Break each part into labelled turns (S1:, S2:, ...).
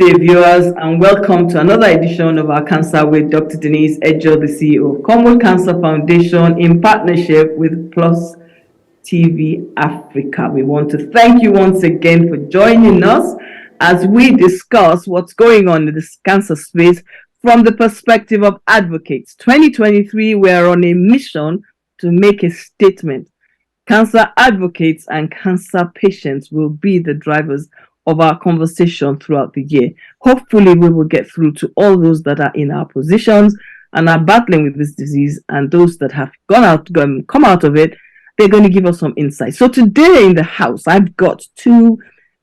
S1: day, viewers, and welcome to another edition of our Cancer with Dr. Denise Edjo, the CEO of Commonwealth Cancer Foundation, in partnership with Plus TV Africa. We want to thank you once again for joining us as we discuss what's going on in this cancer space from the perspective of advocates. 2023, we're on a mission to make a statement. Cancer advocates and cancer patients will be the drivers of our conversation throughout the year. Hopefully, we will get through to all those that are in our positions and are battling with this disease, and those that have come out of it. They're going to give us some insight. So today in the house, I've got two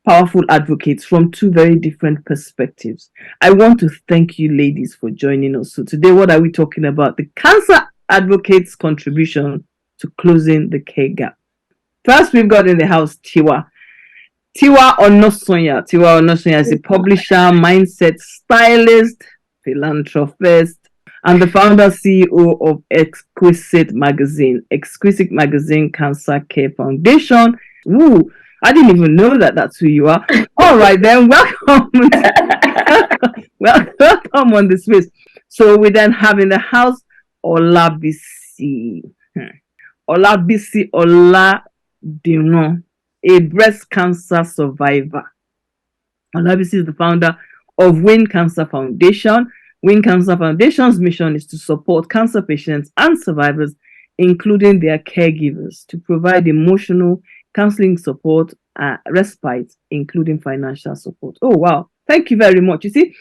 S1: powerful advocates from two very different perspectives. I want to thank you, ladies, for joining us. So today, what are we talking about? The cancer advocates' contribution to closing the care gap. First, we've got in the house Tiwa Onosonya. Tiwa Onosonya is a publisher, mindset stylist, philanthropist, and the founder CEO of Exquisite Magazine Cancer Care Foundation. Woo! I didn't even know that that's who you are. All right, then, welcome. Welcome on the space. So we then have in the house Olabisi Oladino, a breast cancer survivor. Olabisi is the founder of Win Cancer Foundation. Win Cancer Foundation's mission is to support cancer patients and survivors, including their caregivers, to provide emotional counseling support, respite, including financial support. Oh wow! Thank you very much. You see,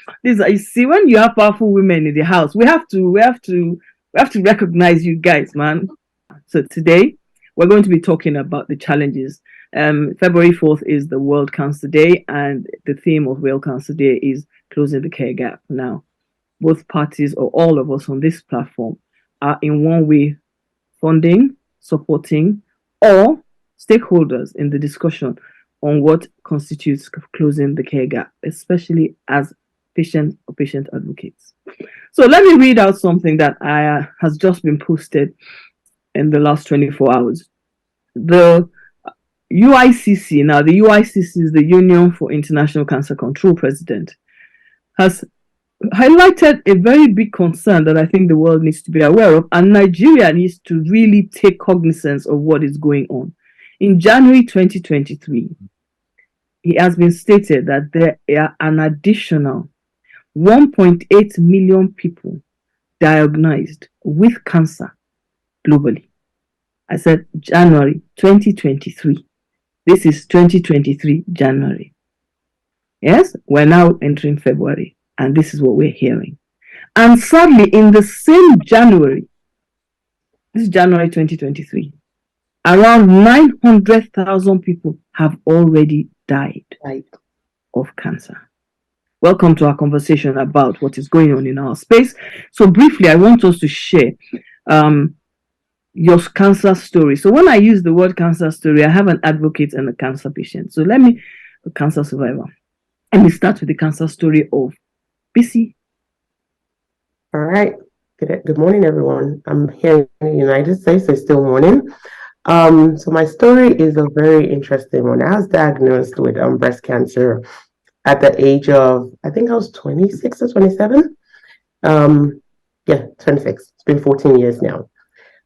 S1: when you have powerful women in the house, we have to recognize you guys, man. So today we're going to be talking about the challenges. February 4th is the World Cancer Day, and the theme of World Cancer Day is closing the care gap. Now, both parties or all of us on this platform are in one way funding, supporting, or stakeholders in the discussion on what constitutes closing the care gap, especially as patient or patient advocates. So let me read out something that has just been posted in the last 24 hours. The UICC, now the UICC is the Union for International Cancer Control president, has highlighted a very big concern that I think the world needs to be aware of, and Nigeria needs to really take cognizance of what is going on. In January 2023, it has been stated that there are an additional 1.8 million people diagnosed with cancer globally. I said January 2023. This is 2023 January. Yes, we're now entering February, and this is what we're hearing. And sadly, in the same January, this is January 2023, around 900,000 people have already died of cancer. Welcome to our conversation about what is going on in our space. So briefly, I want us to share your cancer story. So when I use the word cancer story, I have an advocate and a cancer patient. So a cancer survivor. Let me start with the cancer story of Bisi.
S2: All right. Good morning, everyone. I'm here in the United States. It's still morning. So my story is a very interesting one. I was diagnosed with breast cancer at the age of, I think I was 26 or 27. 26. It's been 14 years now.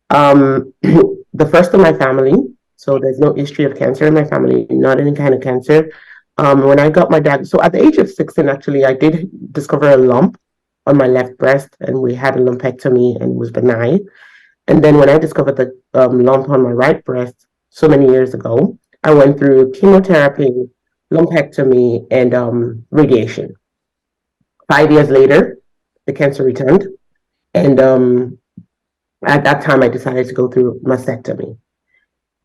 S2: The first in my family, so there's no history of cancer in my family, not any kind of cancer. When I got my so at the age of 16, actually, I did discover a lump on my left breast, and we had a lumpectomy, and it was benign. And then when I discovered the lump on my right breast so many years ago, I went through chemotherapy, lumpectomy, and radiation. 5 years later, the cancer returned, and at that time, I decided to go through mastectomy.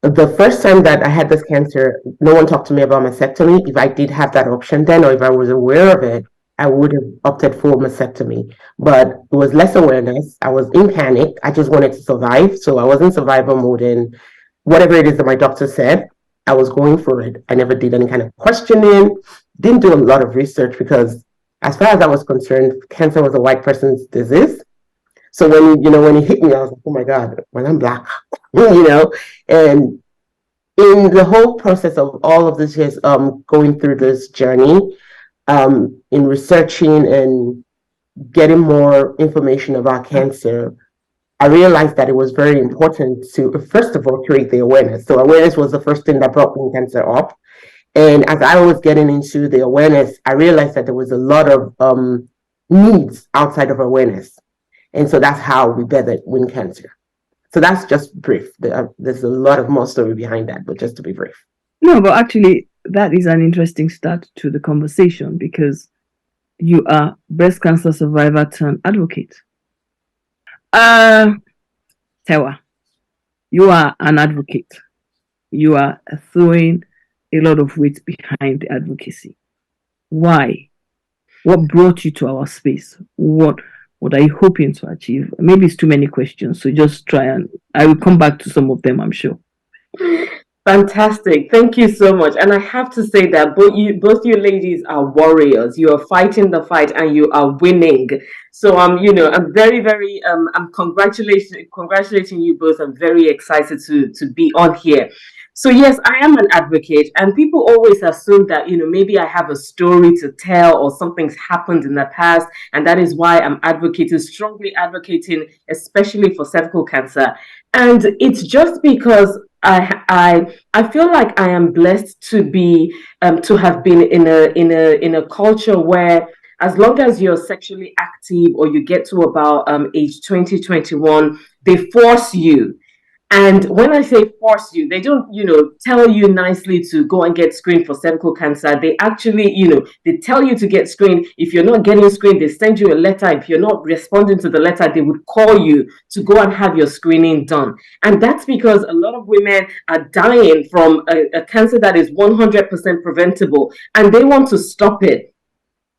S2: The first time that I had this cancer, no one talked to me about mastectomy. If I did have that option then, or if I was aware of it, I would have opted for mastectomy. But it was less awareness. I was in panic. I just wanted to survive. So I was in survival mode, and whatever it is that my doctor said, I was going for it. I never did any kind of questioning, didn't do a lot of research, because as far as I was concerned, cancer was a white person's disease. So when it hit me, I was like, oh my God, when I'm Black, and in the whole process of all of this years, going through this journey, in researching and getting more information about cancer, I realized that it was very important to, first of all, create the awareness. So awareness was the first thing that brought wound cancer up. And as I was getting into the awareness, I realized that there was a lot of needs outside of awareness. And so that's how we bettered wound cancer. So that's just brief. There's a lot of more story behind that, but just to be brief.
S1: No, but actually, that is an interesting start to the conversation because you are breast cancer survivor turned advocate. Tewa, you are an advocate. You are throwing a lot of weight behind the advocacy. Why? What brought you to our space? What are you hoping to achieve? Maybe it's too many questions, so just try, and I will come back to some of them, I'm sure.
S3: Fantastic. Thank you so much. And I have to say that both you ladies are warriors. You are fighting the fight and you are winning. So I'm very, very I'm congratulating you both. I'm very excited to be on here. So yes, I am an advocate, and people always assume that, maybe I have a story to tell or something's happened in the past, and that is why I'm strongly advocating, especially for cervical cancer. And it's just because I feel like I am blessed to be to have been in a culture where, as long as you're sexually active or you get to about age 20, 21, they force you. And when I say force you, they don't, tell you nicely to go and get screened for cervical cancer. They actually, they tell you to get screened. If you're not getting screened, they send you a letter. If you're not responding to the letter, they would call you to go and have your screening done. And that's because a lot of women are dying from a cancer that is 100% preventable, and they want to stop it.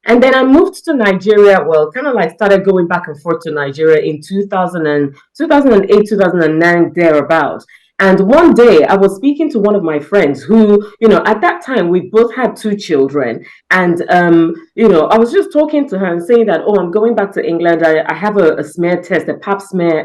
S3: And then I moved to Nigeria, kind of like started going back and forth to Nigeria in 2008, 2009, thereabouts. And one day I was speaking to one of my friends who, at that time we both had 2 children. And, I was just talking to her and saying that, I'm going back to England. I have a smear test, a pap smear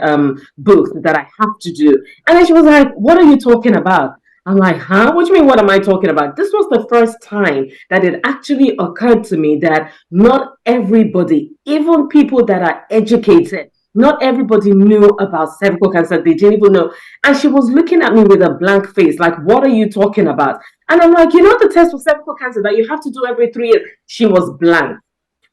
S3: booth that I have to do. And then she was like, what are you talking about? I'm like, huh? What do you mean, what am I talking about? This was the first time that it actually occurred to me that not everybody, even people that are educated, not everybody knew about cervical cancer. They didn't even know. And she was looking at me with a blank face, like, what are you talking about? And I'm like, the test for cervical cancer that you have to do every 3 years? She was blank.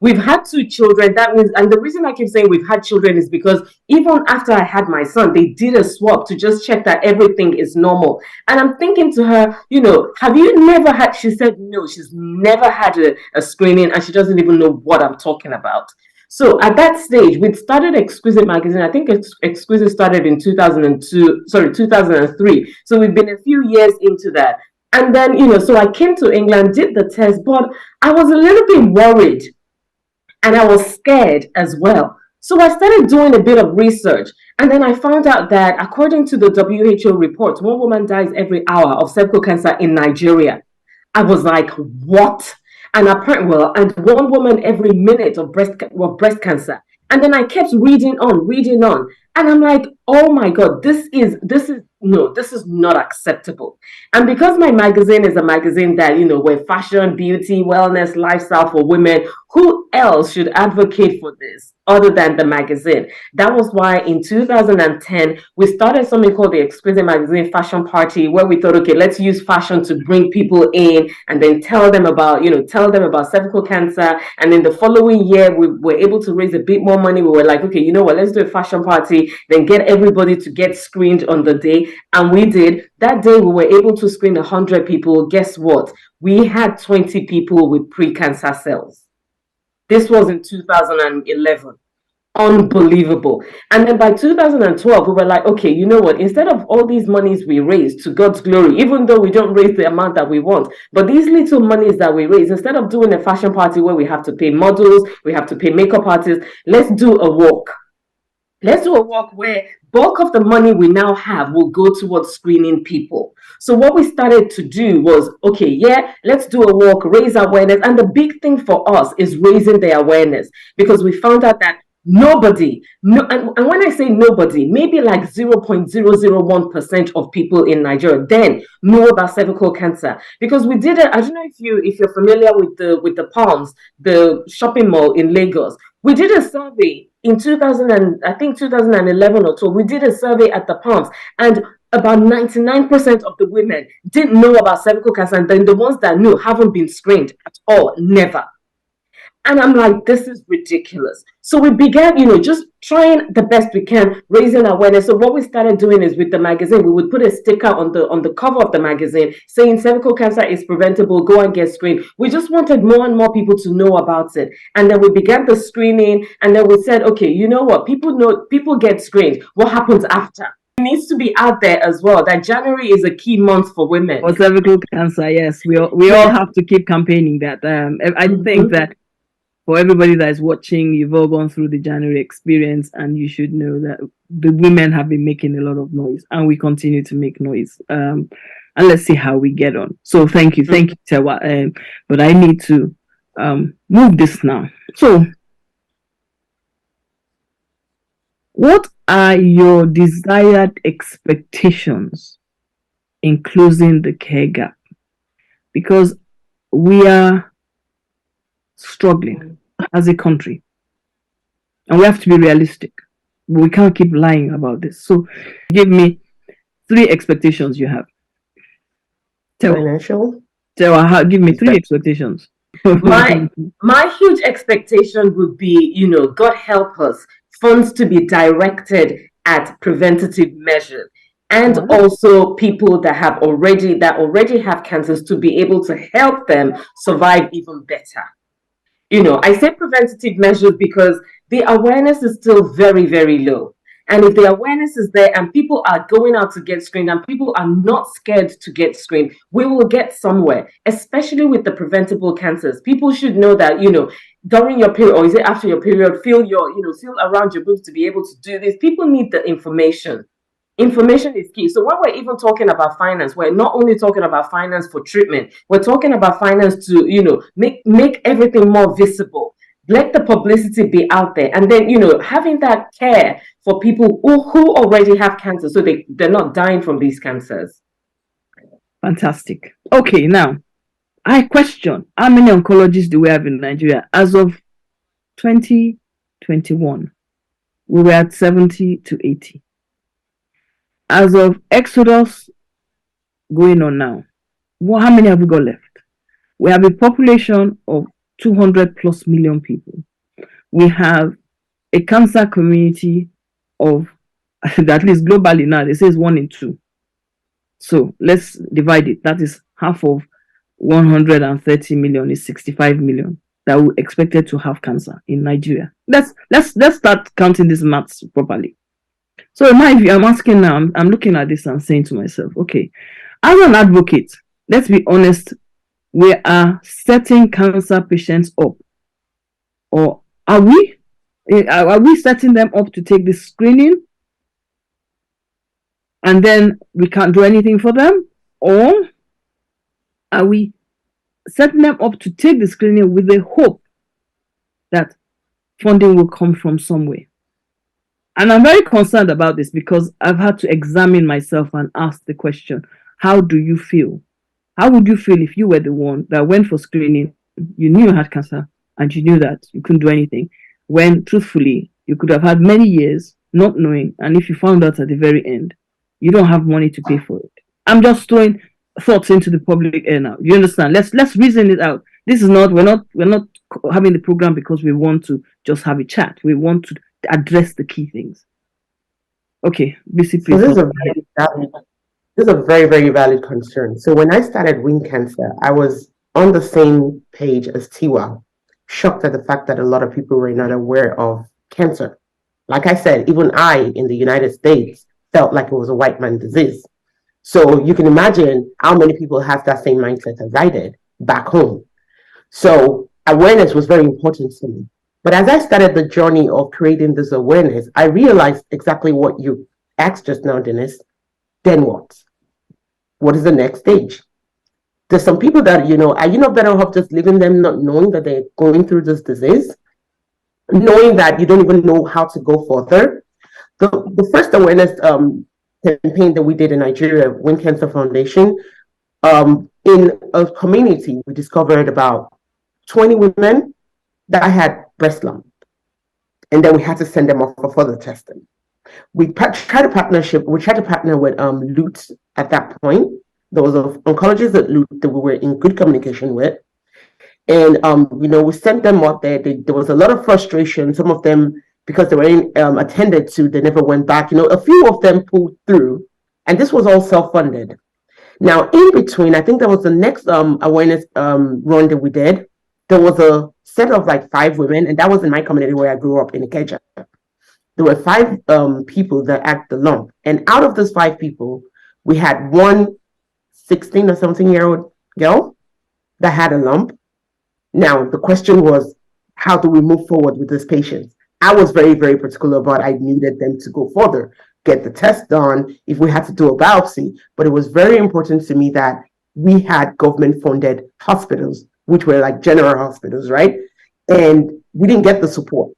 S3: We've had 2 children. That means, and the reason I keep saying we've had children is because even after I had my son, they did a swab to just check that everything is normal. And I'm thinking to her, have you never had, she said, no, she's never had a screening, and she doesn't even know what I'm talking about. So at that stage, we'd started Exquisite magazine. I think Exquisite started in 2003. So we've been a few years into that. And then, so I came to England, did the test, but I was a little bit worried. And I was scared as well. So I started doing a bit of research. And then I found out that according to the WHO report, 1 woman dies every hour of cervical cancer in Nigeria. I was like, what? And apparently, and 1 woman every minute of breast cancer. And then I kept reading on. And I'm like, oh my God, this is not acceptable. And because my magazine is a magazine that, where fashion, beauty, wellness, lifestyle for women, who else should advocate for this other than the magazine? That was why in 2010, we started something called the Exquisite Magazine Fashion Party, where we thought, okay, let's use fashion to bring people in and then tell them about cervical cancer. And then the following year, we were able to raise a bit more money. We were like, okay, you know what, let's do a fashion party, then get everybody to get screened on the day. And we did. That day, we were able to screen 100 people. Guess what? We had 20 people with pre-cancer cells. This was in 2011. Unbelievable. And then by 2012, we were like, okay, you know what? Instead of all these monies we raised, to God's glory, even though we don't raise the amount that we want, but these little monies that we raise, instead of doing a fashion party where we have to pay models, we have to pay makeup artists, let's do a walk. Let's do a walk where bulk of the money we now have will go towards screening people. So what we started to do was, okay, yeah, let's do a walk, raise awareness. And the big thing for us is raising the awareness, because we found out that Nobody. No, and when I say nobody, maybe like 0.001% of people in Nigeria then know about cervical cancer. Because we did it, I don't know if you're familiar with the Palms, the shopping mall in Lagos. We did a survey in 2011 or so. We did a survey at the Palms, and about 99% of the women didn't know about cervical cancer, and then the ones that knew haven't been screened at all, never. And I'm like, this is ridiculous. So we began, just trying the best we can, raising awareness. So what we started doing is with the magazine, we would put a sticker on the cover of the magazine saying cervical cancer is preventable, go and get screened. We just wanted more and more people to know about it. And then we began the screening, and then we said, okay, you know what? People get screened. What happens after? It needs to be out there as well that January is a key month for women.
S1: For cervical cancer, yes. We all have to keep campaigning that. I think that for everybody that is watching, you've all gone through the January experience, and you should know that the women have been making a lot of noise, and we continue to make noise. And let's see how we get on. So thank you, Tewa. But I need to move this now. So, what are your desired expectations in closing the care gap? Because we are struggling as a country, and we have to be realistic. We can't keep lying about this. So give me 3 expectations you have.
S2: Financial?
S1: Give me 3 expectations.
S3: My huge expectation would be, God help us, funds to be directed at preventative measures, and also people that already have cancers to be able to help them survive even better. I say preventative measures because the awareness is still very, very low. And if the awareness is there and people are going out to get screened and people are not scared to get screened, we will get somewhere, especially with the preventable cancers. People should know that, during your period, or is it after your period, feel around your boobs to be able to do this. People need the information. Information is key. So when we're even talking about finance, we're not only talking about finance for treatment, we're talking about finance to, make everything more visible. Let the publicity be out there. And then, having that care for people who already have cancer so they're not dying from these cancers.
S1: Fantastic. Okay, now, I question, how many oncologists do we have in Nigeria? As of 2021, we were at 70 to 80. As of Exodus going on now, how many have we got left? We have a population of 200 plus million people. We have a cancer community of, at least globally now, they say it's 1 in 2. So let's divide it. That is half of 130 million is 65 million that we expected to have cancer in Nigeria. Let's start counting these maths properly. So in my view, I'm asking now, I'm looking at this and saying to myself, okay, as an advocate, let's be honest, we are setting cancer patients up. Or are we setting them up to take this screening and then we can't do anything for them? Or are we setting them up to take the screening with the hope that funding will come from somewhere? And I'm very concerned about this because I've had to examine myself and ask the question, how do you feel? How would you feel if you were the one that went for screening, you knew you had cancer, and you knew that you couldn't do anything, when truthfully, you could have had many years not knowing, and if you found out at the very end, you don't have money to pay for it. I'm just throwing thoughts into the public air now. You understand? Let's reason it out. This is not, we're not having the program because we want to just have a chat. We want to address the key things. Okay, BC, please.
S2: So this is a very, very valid concern. So when I started Wing Cancer, I was on the same page as Tiwa, shocked at the fact that a lot of people were not aware of cancer. Like I said, even I, in the United States, felt like it was a white man disease. So you can imagine how many people have that same mindset as I did back home. So awareness was very important to me. But as I started the journey of creating this awareness, I realized exactly what you asked just now, Denise. Then what? What is the next stage? There's some people that, are you not better off just leaving them not knowing that they're going through this disease? knowing that you don't even know how to go further. The first awareness campaign that we did in Nigeria, Win Cancer Foundation, in a community, we discovered about 20 women that had breast lump. And then we had to send them off for further testing. We tried to partner with Lute at that point. There was an oncologist at Lute that we were in good communication with. And, we sent them out there. There was a lot of frustration. Some of them, because they were attended to, they never went back. A few of them pulled through. And this was all self-funded. Now, in between, I think that was the next awareness run that we did. There was a set of like 5 women, and that was in my community where I grew up in Ikeja. There were 5 people that had the lump. And out of those 5 people, we had one 16 or 17-year-old girl that had a lump. Now, the question was, how do we move forward with this patient? I was very, very particular about I needed them to go further, get the test done, if we had to do a biopsy. But it was very important to me that we had government-funded hospitals, which were like general hospitals, right? And we didn't get the support.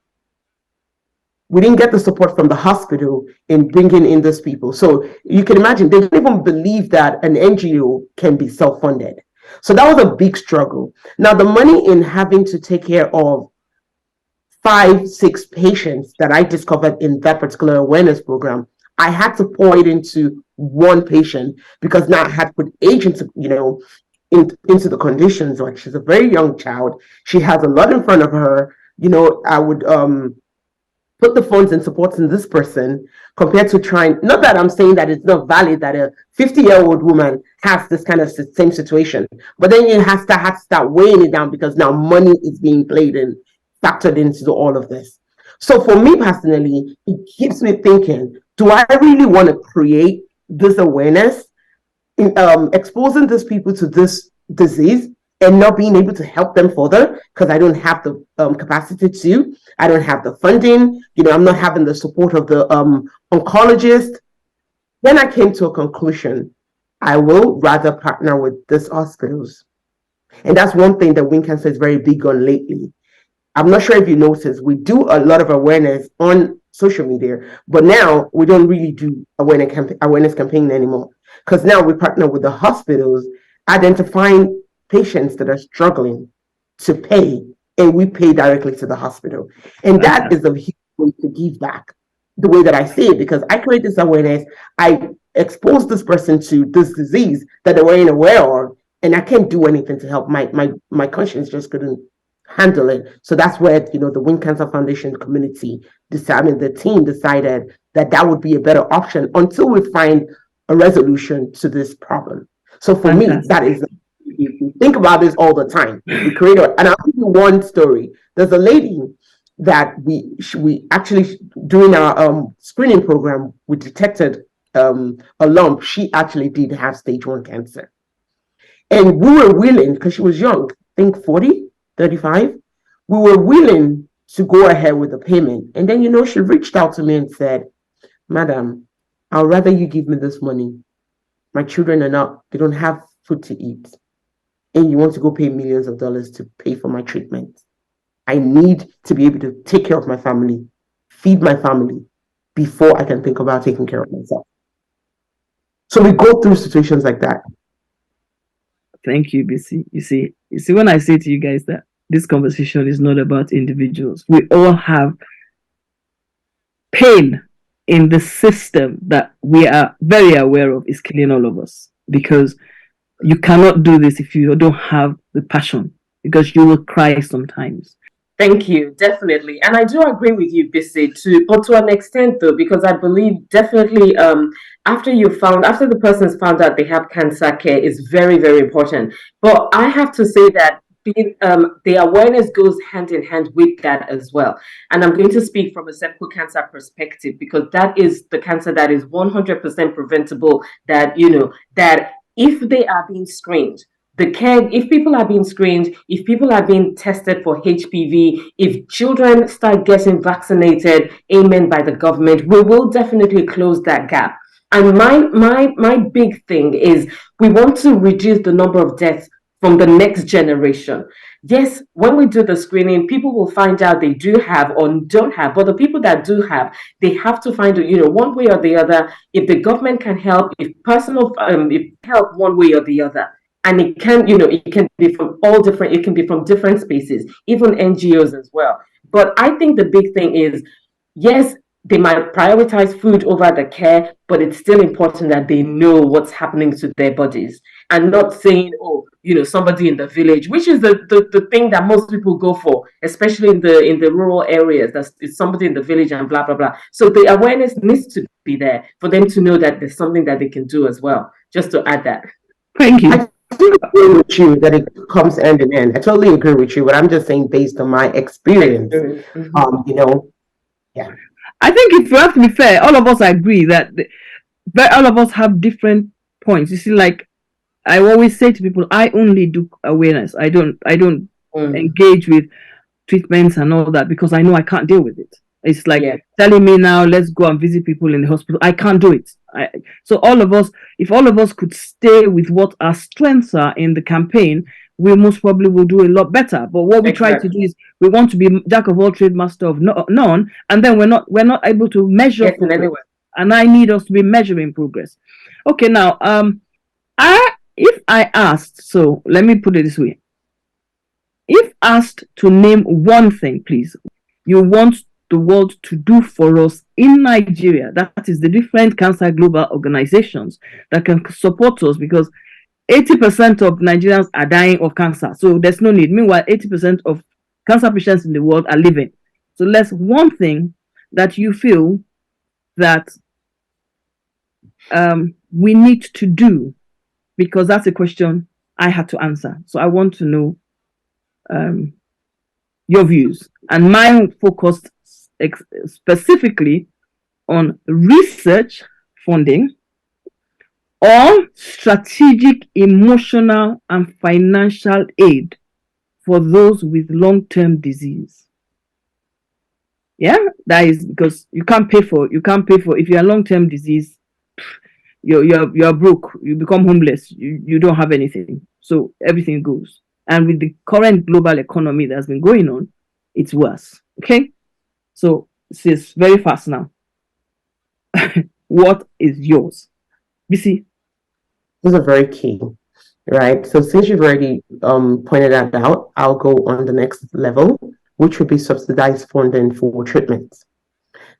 S2: We didn't get the support from the hospital in bringing in those people. So you can imagine, they didn't even believe that an NGO can be self-funded. So that was a big struggle. Now, the money in having to take care of 5, 6 patients that I discovered in that particular awareness program, I had to pour it into one patient because now I had to put age into, into the conditions. Like, she's a very young child. She has a lot in front of her. I would put the funds and supports in this person compared to trying, not that I'm saying that it's not valid that a 50-year-old woman has this kind of same situation, but then you have to start weighing it down because now money is being played and factored into all of this. So for me personally, it keeps me thinking, do I really want to create this awareness in exposing these people to this disease and not being able to help them further because I don't have the capacity to, I don't have the funding, I'm not having the support of the oncologist. Then I came to a conclusion, I will rather partner with these hospitals. And that's one thing that Win Cancer is very big on lately. I'm not sure if you noticed, we do a lot of awareness on social media, but now we don't really do awareness campaign anymore because now we partner with the hospitals, identifying patients that are struggling to pay, and we pay directly to the hospital. And that is a huge way to give back, the way that I see it, because I create this awareness, I expose this person to this disease that they weren't aware of, and I can't do anything to help. My conscience just couldn't handle it. So that's where the Win Cancer Foundation community decided, the team decided that would be a better option until we find a resolution to this problem. So for me, that is, you think about this all the time. We create and I'll give you one story. There's a lady that we actually, during our screening program, we detected a lump. She actually did have stage 1 cancer. And we were willing, because she was young, I think 40, 35, we were willing to go ahead with the payment. And then, she reached out to me and said, Madam, I'd rather you give me this money. My children they don't have food to eat. And you want to go pay millions of dollars to pay for my treatment. I need to be able to take care of my family, feed my family, before I can think about taking care of myself. So we go through situations like that.
S1: Thank you, BC. You see, when I say to you guys that this conversation is not about individuals, we all have pain in the system that we are very aware of is killing all of us, because you cannot do this if you don't have the passion, because you will cry sometimes.
S3: Thank you, definitely. And I do agree with you, Bisi, but to an extent though, because I believe definitely after the person's found out they have cancer, care is very, very important. But I have to say that the awareness goes hand in hand with that as well. And I'm going to speak from a cervical cancer perspective, because that is the cancer that is 100% preventable, that if they are being screened, if people are being screened, if people are being tested for HPV, if children start getting vaccinated, amen, by the government, we will definitely close that gap. And my big thing is we want to reduce the number of deaths from the next generation. yes, when we do the screening, people will find out they do have or don't have. But the people that do have, they have to find, one way or the other. If the government can help, if personal, if help one way or the other, and it can, it can be from all different. It can be from different spaces, even NGOs as well. But I think the big thing is, yes, they might prioritize food over the care, but it's still important that they know what's happening to their bodies and not saying, oh, somebody in the village, which is the thing that most people go for, especially in the rural areas. It's somebody in the village and blah, blah, blah. So the awareness needs to be there for them to know that there's something that they can do as well. Just to add that.
S1: Thank you.
S2: I do agree with you that it comes hand in hand. I totally agree with you, but I'm just saying based on my experience, yeah.
S1: I think if you have to be fair, all of us agree that all of us have different points. You see, like I always say to people, I only do awareness. I don't engage with treatments and all that because I know I can't deal with it. It's like telling me now, let's go and visit people in the hospital. I can't do it. So all of us, if all of us could stay with what our strengths are in the campaign, we most probably will do a lot better. But what we try to do is we want to be jack of all trade, master of none, and then we're not able to measure progress. And I need us to be measuring progress. Okay, now if I asked, so let me put it this way. If asked to name one thing, please, you want the world to do for us in Nigeria, that is the different cancer global organizations that can support us, because 80% of Nigerians are dying of cancer. So there's no need. Meanwhile, 80% of cancer patients in the world are living. So let's one thing that you feel that we need to do, because that's a question I had to answer. So I want to know your views. And mine focused specifically on research funding or strategic, emotional, and financial aid for those with long-term disease. Yeah, that is because you can't pay for if you're long-term disease, you're broke, you become homeless, you don't have anything. So everything goes. And with the current global economy that's been going on, it's worse. Okay? So this is very fast now. What is yours? BC?
S2: Those are very key, right? So since you've already pointed that out, I'll go on the next level, which would be subsidized funding for treatments.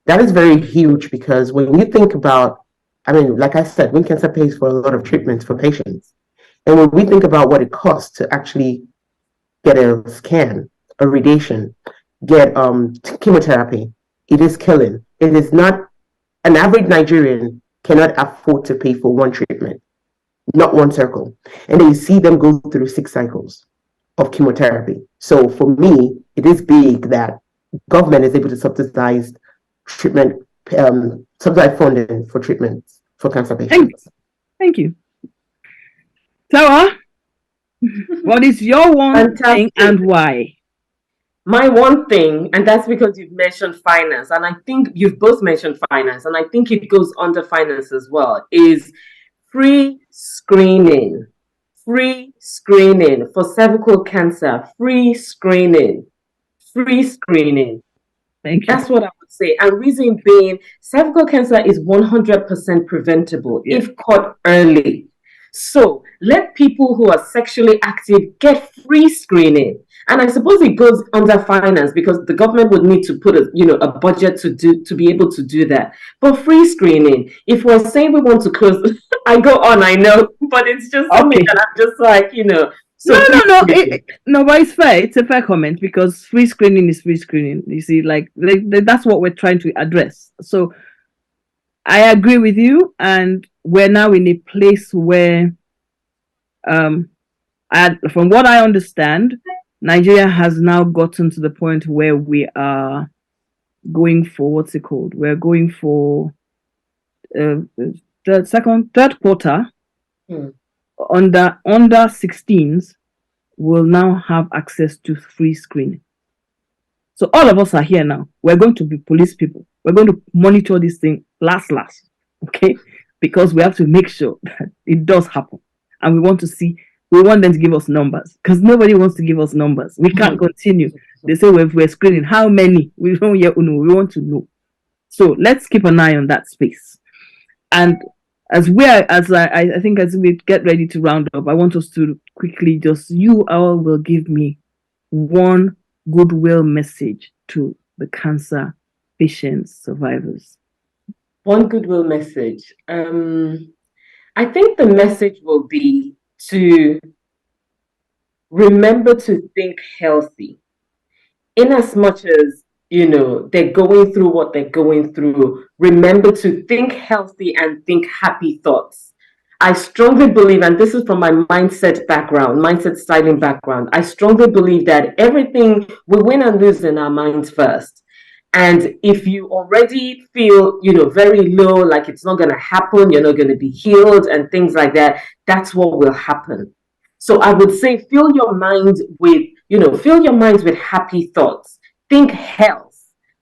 S2: That is very huge because when you think about, like I said, Win Cancer pays for a lot of treatments for patients. And when we think about what it costs to actually get a scan, a radiation, get chemotherapy, it is killing. It is not, an average Nigerian cannot afford to pay for one treatment, not one circle. And then you see them go through 6 cycles of chemotherapy. So for me, it is big that government is able to subsidize treatment, subsidize funding for treatments for cancer patients.
S1: Thank you. Sarah, what is your one thing and why?
S3: My one thing, and that's because you've mentioned finance, and I think you've both mentioned finance, and I think it goes under finance as well, is free screening. Free screening for cervical cancer. Free screening. Free screening.
S1: Thank you.
S3: That's what I would say. And reason being, cervical cancer is 100% preventable if caught early. So let people who are sexually active get free screening. And I suppose it goes under finance because the government would need to put a budget to be able to do that. But free screening, if we're saying we want to close, I go on, I know, but it's just something that I'm just like, So
S1: no, but it's fair. It's a fair comment because free screening is free screening. You see, like that's what we're trying to address. So I agree with you, and we're now in a place where, from what I understand, Nigeria has now gotten to the point where we are going for what's it called? We're going for third quarter. Under 16s will now have access to free screening. So all of us are here now. We're going to be police people. We're going to monitor this thing last, okay? Because we have to make sure that it does happen. And we want to see we want them to give us numbers because nobody wants to give us numbers. We can't continue. They say, well, if we're screening, how many? We don't yet know. We want to know. So let's keep an eye on that space. And as I think as we get ready to round up, I want us to quickly you all will give me one goodwill message to the cancer patients, survivors.
S3: One goodwill message. I think the message will be to remember to think healthy. In as much as, they're going through what they're going through, remember to think healthy and think happy thoughts. I strongly believe, and this is from my mindset styling background, I strongly believe that everything, we win and lose in our minds first. And if you already feel, very low, like it's not going to happen, you're not going to be healed and things like that, that's what will happen. So I would say fill your mind with happy thoughts. Think health.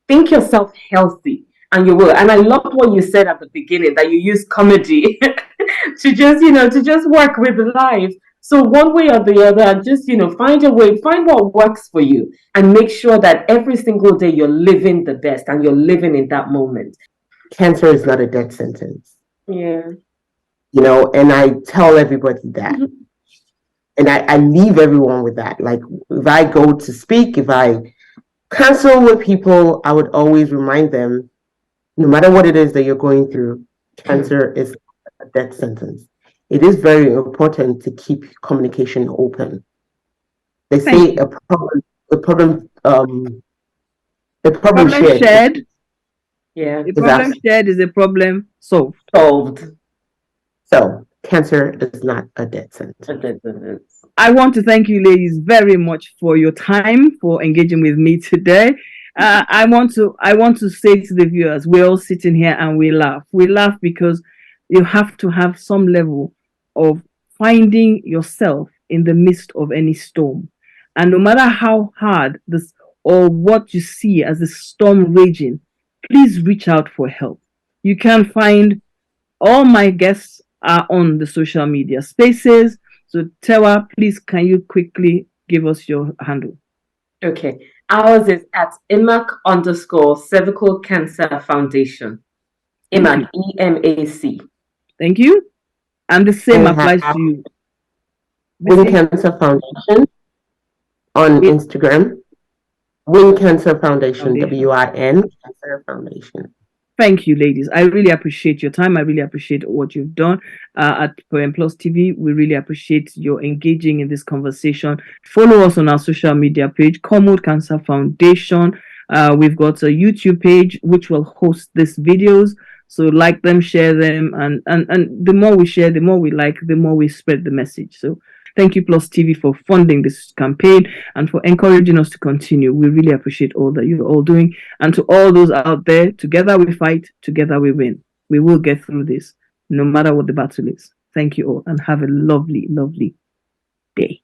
S3: Think yourself healthy, and you will. And I loved what you said at the beginning, that you use comedy to just work with life. So one way or the other, just, find a way, find what works for you, and make sure that every single day you're living the best and you're living in that moment.
S2: Cancer is not a death sentence.
S3: Yeah.
S2: And I tell everybody that. Mm-hmm. And I leave everyone with that. Like, if I go to speak, if I counsel with people, I would always remind them, no matter what it is that you're going through, cancer is a death sentence. It is very important to keep communication open. They say a problem shared.
S1: Yeah. A problem shared is a problem solved.
S2: So cancer is not a death sentence.
S1: I want to thank you, ladies, very much for your time, for engaging with me today. I want to say to the viewers, we're all sitting here and we laugh. We laugh because you have to have some level of finding yourself in the midst of any storm. And no matter how hard this or what you see as a storm raging, please reach out for help. You can find all my guests are on the social media spaces. So Tewa, please, can you quickly give us your handle?
S3: Okay. Ours is at imac_cervical cancer foundation. imac, EMAC.
S1: Thank you. And the same applies to you.
S2: Win Cancer Foundation on Instagram. Win Cancer Foundation, WIN Cancer Foundation.
S1: Thank you, ladies. I really appreciate your time. I really appreciate what you've done at Poem Plus TV. We really appreciate your engaging in this conversation. Follow us on our social media page, Commode Cancer Foundation. We've got a YouTube page which will host these videos. So like them, share them, and the more we share, the more we like, the more we spread the message. So thank you, Plus TV, for funding this campaign and for encouraging us to continue. We really appreciate all that you're all doing. And to all those out there, together we fight, together we win. We will get through this, no matter what the battle is. Thank you all, and have a lovely, lovely day.